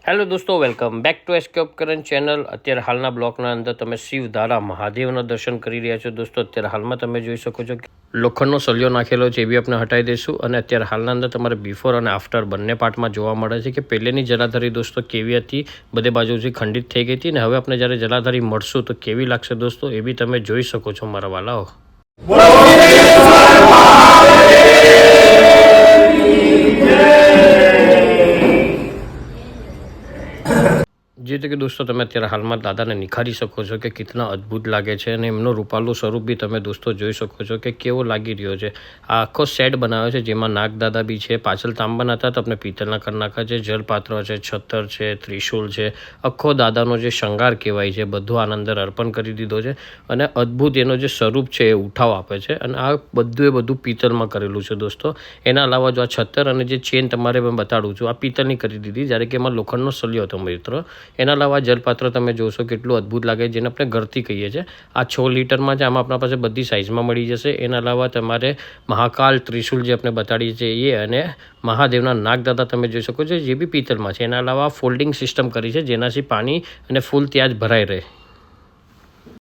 Hello દોસ્તો, welcome back to SK ઉપકરણ channel. અત્યારે હાલના બ્લોકના અંદર તમે શિવધારા મહાદેવના દર્શન કરી રહ્યા છો દોસ્તો। અત્યારે હાલમાં તમે જોઈ શકો છો કે લોખંડનો સળિયો નાખેલો છે, એ બી આપણે હટાવી દઈશું। અને અત્યારે હાલના અંદર તમારે બિફોર અને આફ્ટર બંને પાર્ટમાં જોવા મળે છે કે પહેલેની જલાધારી દોસ્તો કેવી હતી, બધે બાજુથી ખંડિત થઈ ગઈ હતી, ને હવે આપણે જ્યારે જલાધારી મળશું તો કેવી લાગશે દોસ્તો, એ બી તમે જોઈ શકો છો મારા વાલાઓ। જે તો કે દોસ્તો તમે અત્યારે હાલમાં દાદાને નિખારી શકો છો કે કેટલા અદ્ભુત લાગે છે, અને એમનો રૂપાલું સ્વરૂપ બી તમે દોસ્તો જોઈ શકો છો કે કેવો લાગી રહ્યો છે। આ આખો સેટ બનાવ્યો છે, જેમાં નાગદાદા બી છે, પાછળ તાંબાના હતા તો આપણે પિત્તળના કરી નાખ્યા છે, જલપાત્ર છે, છત્તર છે, ત્રિશુલ છે, આખો દાદાનો જે શણગાર કહેવાય છે બધું આના અંદર અર્પણ કરી દીધો છે। અને અદ્ભુત એનો જે સ્વરૂપ છે એ ઉઠાવ આપે છે, અને આ બધું પિત્તળમાં કરેલું છે દોસ્તો। એના અલાવા જો આ છત્તર અને જે ચેન તમારે મેં બતાડું છું, આ પિત્તળની કરી દીધી, જ્યારે કે એમાં લોખંડનો સળિયો હતો મિત્રો। એના અલાવા જલપાત્ર તમે જોશો કેટલું અદ્ભુત લાગે, જેને આપણે ગરતી કહીએ છીએ। આ 6 લીટરમાં છે, આમાં આપણા પાસે બધી સાઇઝમાં મળી જશે। એના અલાવા તમારે મહાકાલ ત્રિશુલ જે આપણે બતાડીએ છીએ એ, અને મહાદેવના નાગદાદા તમે જોઈ શકો છો જે બી પિત્તળમાં છે। એના અલાવા ફોલ્ડિંગ સિસ્ટમ કરી છે, જેનાથી પાણી અને ફૂલ ત્યાં જ ભરાઈ રહે,